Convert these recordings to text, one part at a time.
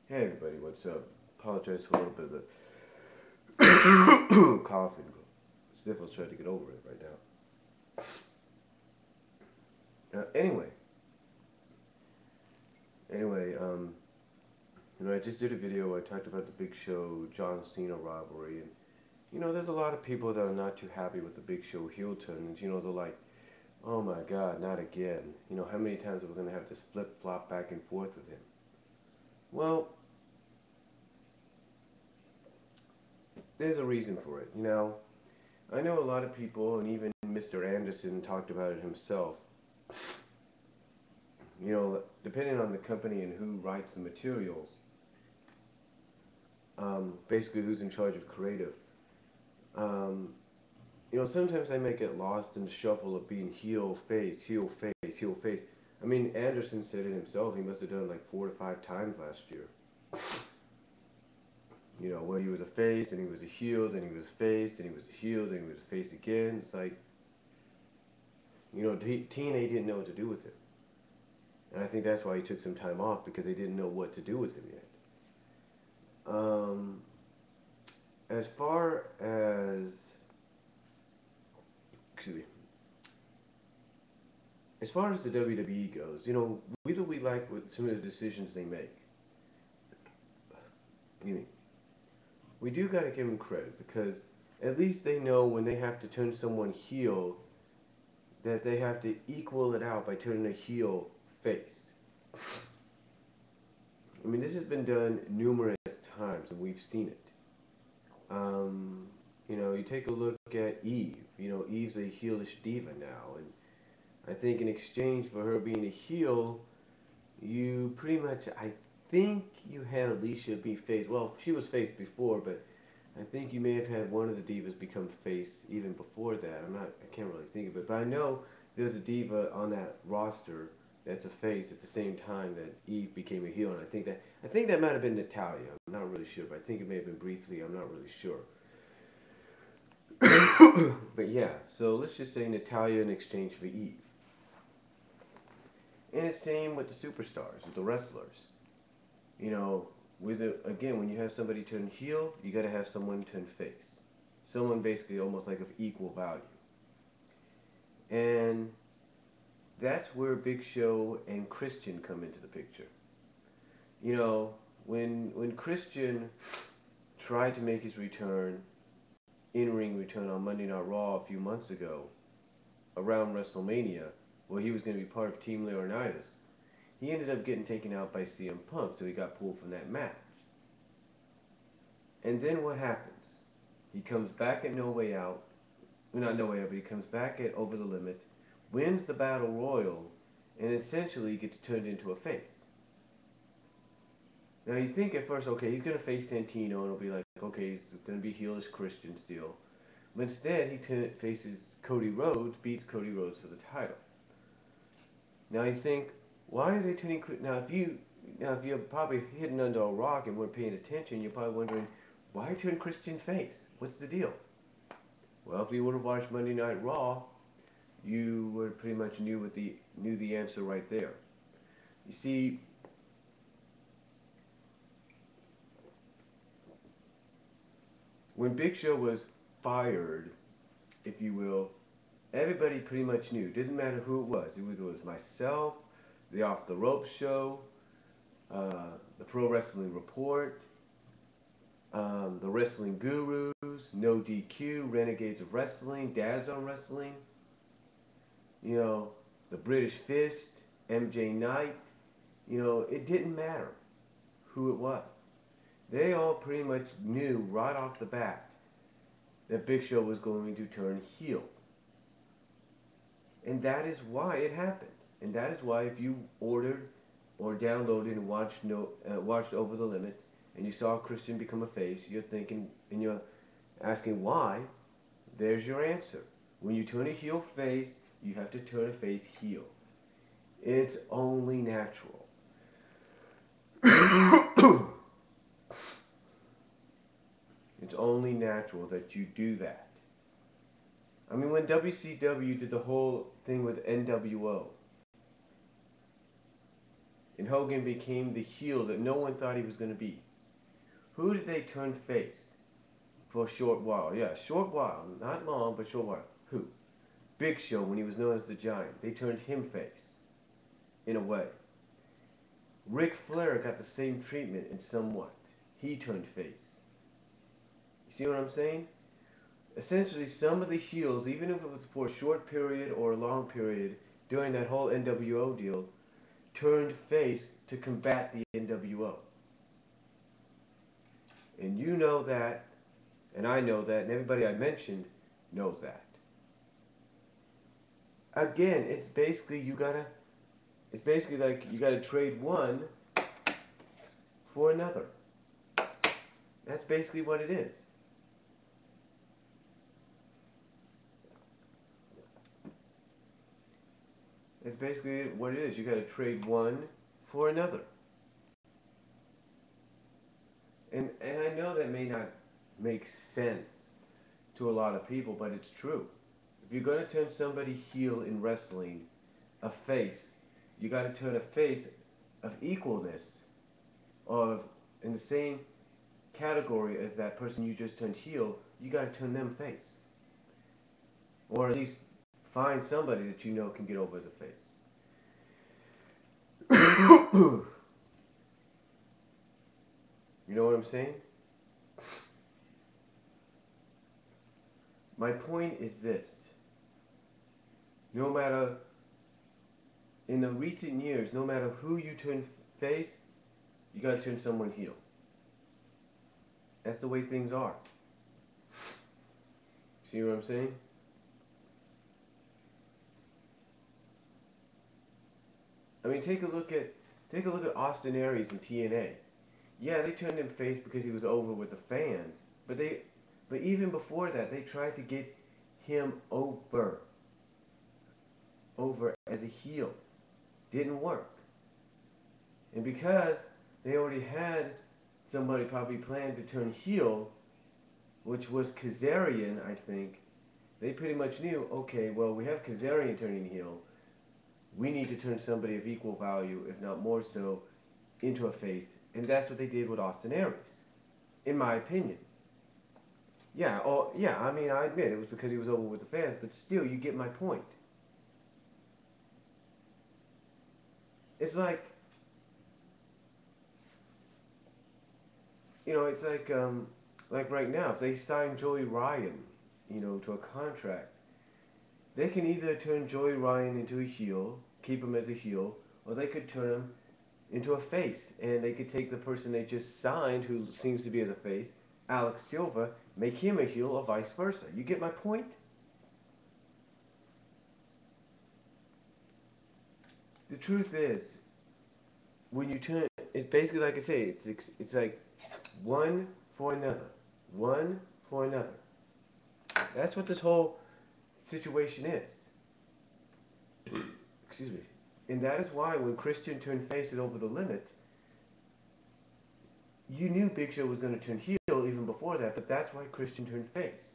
Hey everybody, what's up? Apologize for a little bit of the coughing. Sniffles trying to get over it right now. Anyway, I just did a video where I talked about the Big Show John Cena rivalry, and there's a lot of people that are not too happy with the Big Show heel turn, and they're like, oh my God, not again. How many times are we gonna have this flip flop back and forth with him? Well, there's a reason for it. I know a lot of people, and even Mr. Anderson talked about it himself. Depending on the company and who writes the materials, basically who's in charge of creative. Um, Sometimes I may get lost in the shuffle of being heel, face, heel, face, heel, face. I mean, Anderson said it himself. He must have done it like 4 to 5 times last year. Where he was a face, and he was a heel, then he was a face, then he was a heel, then he was a face again. It's like, TNA didn't know what to do with him. And I think that's why he took some time off, because they didn't know what to do with him yet. As far as, excuse me, as far as the WWE goes, whether we like what some of the decisions they make, we do got to give them credit, because at least they know when they have to turn someone heel that they have to equal it out by turning a heel face. I mean, this has been done numerous times, and we've seen it. You take a look at Eve. Eve's a heelish diva now, and I think in exchange for her being a heel, you pretty much, I think you had Alicia be face. Well, she was face before, but I think you may have had one of the divas become face even before that. I can't really think of it, but I know there's a diva on that roster that's a face at the same time that Eve became a heel, and I think that might have been Natalia. I'm not really sure, but I think it may have been briefly. I'm not really sure. But yeah, so let's just say Natalia in exchange for Eve. And it's same with the superstars, with the wrestlers. Again, when you have somebody turn heel, you got to have someone turn face. Someone basically almost like of equal value. And that's where Big Show and Christian come into the picture. When Christian tried to make his return, in-ring return on Monday Night Raw a few months ago, around WrestleMania, where he was going to be part of Team Leonidas, he ended up getting taken out by CM Punk, so he got pulled from that match. And then what happens? He comes back at No Way Out, well, not No Way Out, but he comes back at Over the Limit, wins the Battle Royal, and essentially gets turned into a face. Now you think at first, okay, he's going to face Santino, and it'll be like, okay, he's going to be heelish Christian still. But instead, he faces Cody Rhodes, beats Cody Rhodes for the title. Now you think, why are they turning? Now if you're probably hidden under a rock and weren't paying attention, you're probably wondering, why turn Christian face? What's the deal? Well, if you would have watched Monday Night Raw, you would pretty much knew the answer right there. You see, when Big Show was fired, if you will, everybody pretty much knew. Didn't matter who it was. It was myself, the Off the Ropes show, the Pro Wrestling Report, the Wrestling Gurus, No DQ, Renegades of Wrestling, Dads on Wrestling, the British Fist, MJ Knight. It didn't matter who it was. They all pretty much knew right off the bat that Big Show was going to turn heel. And that is why it happened. And that is why if you ordered or downloaded and watched Over the Limit, and you saw Christian become a face, you're thinking, and you're asking why, there's your answer. When you turn a heel face, you have to turn a face heel. It's only natural. It's only natural that you do that. I mean, when WCW did the whole thing with NWO, and Hogan became the heel that no one thought he was going to be, who did they turn face for a short while? Yeah, short while. Not long, but short while. Who? Big Show, when he was known as the Giant. They turned him face, in a way. Ric Flair got the same treatment in somewhat. He turned face. You see what I'm saying? Essentially, some of the heels, even if it was for a short period or a long period, during that whole NWO deal, turned face to combat the NWO. And you know that, and I know that, and everybody I mentioned knows that. Again, it's basically like you gotta trade one for another. That's basically what it is. That's basically what it is. You gotta trade one for another. And I know that may not make sense to a lot of people, but it's true. If you're going to turn somebody heel in wrestling, a face, you got to turn a face of equalness, of in the same category as that person you just turned heel, you got to turn them face. Or at least find somebody that you know can get over as a face. You know what I'm saying? My point is this. No matter, in the recent years, no matter who you turn face, you gotta turn someone heel. That's the way things are. See what I'm saying? I mean, take a look at Austin Aries in TNA. Yeah, they turned him face because he was over with the fans, but even before that, they tried to get him over as a heel. Didn't work. And because they already had somebody probably planned to turn heel, which was Kazarian, I think, they pretty much knew, okay, well, we have Kazarian turning heel. We need to turn somebody of equal value, if not more so, into a face. And that's what they did with Austin Aries, in my opinion. Yeah, I mean, I admit it was because he was over with the fans, but still, you get my point. It's like, you know, it's like right now, if they sign Joey Ryan, you know, to a contract, they can either turn Joey Ryan into a heel, keep him as a heel, or they could turn him into a face, and they could take the person they just signed, who seems to be as a face, Alex Silva, make him a heel, or vice versa. You get my point? The truth is, when you turn, it's basically like I say, it's like one for another, one for another. That's what this whole situation is. Excuse me. And that is why when Christian turned face at Over the Limit, you knew Big Show was going to turn heel even before that, but that's why Christian turned face.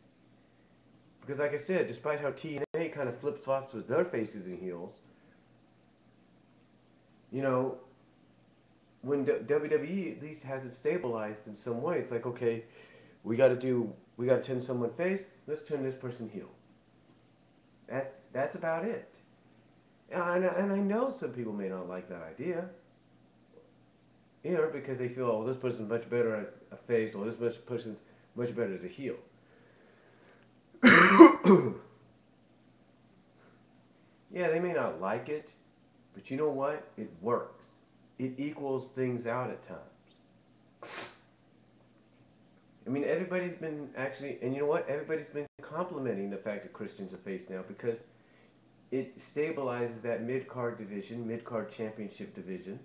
Because like I said, despite how TNA kind of flip-flops with their faces and heels, you know, when WWE at least has it stabilized in some way, it's like, okay, we got to turn someone face, let's turn this person heel. That's about it. And I know some people may not like that idea. You know, because they feel, oh, this person's much better as a face, or this person's much better as a heel. Yeah, they may not like it, but you know what? It works. It equals things out at times. I mean, everybody's been actually, and you know what? Everybody's been complimenting the fact that Christian's a face now, because it stabilizes that mid-card division, mid-card championship division,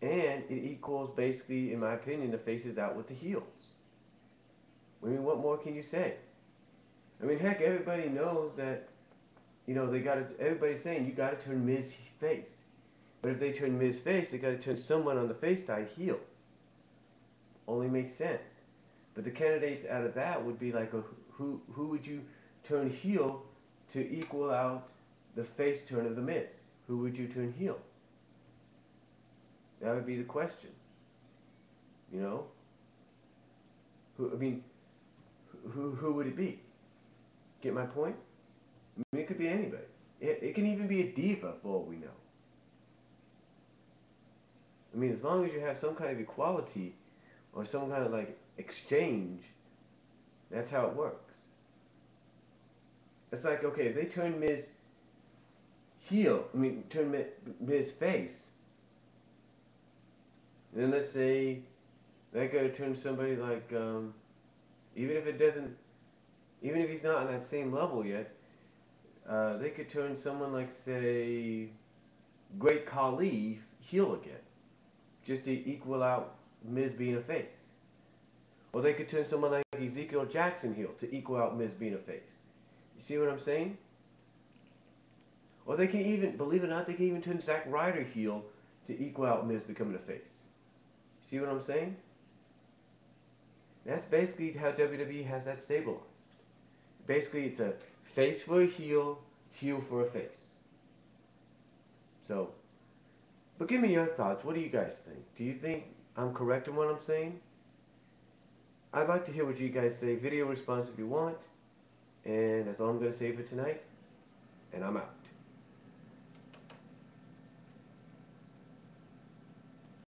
and it equals, basically, in my opinion, the faces out with the heels. I mean, what more can you say? I mean, heck, everybody knows that, you know, everybody's saying you gotta turn Miz face. But if they turn Miz face, they gotta turn someone on the face side heel. Only makes sense. But the candidates out of that would be like, who would you turn heel to equal out the face turn of the Miz? Who would you turn heel? That would be the question. You know? Who, I mean, who would it be? Get my point? I mean, it could be anybody. It can even be a diva for all we know. I mean, as long as you have some kind of equality or some kind of like exchange, that's how it works. It's like, okay, if they turn Miz heel, I mean, turn Miz face, then let's say that guy turns somebody like, even if it doesn't, even if he's not on that same level yet, they could turn someone like, say, Great Khali heel again, just to equal out Miz being a face. Or they could turn someone like Ezekiel Jackson heel to equal out Miz being a face. You see what I'm saying? Or they can even, believe it or not, they can even turn Zack Ryder heel to equal out Miz becoming a face. See what I'm saying? That's basically how WWE has that stabilized. Basically, it's a face for a heel, heel for a face. So, but give me your thoughts. What do you guys think? Do you think I'm correct in what I'm saying? I'd like to hear what you guys say. Video response if you want. And that's all I'm going to say for tonight. And I'm out.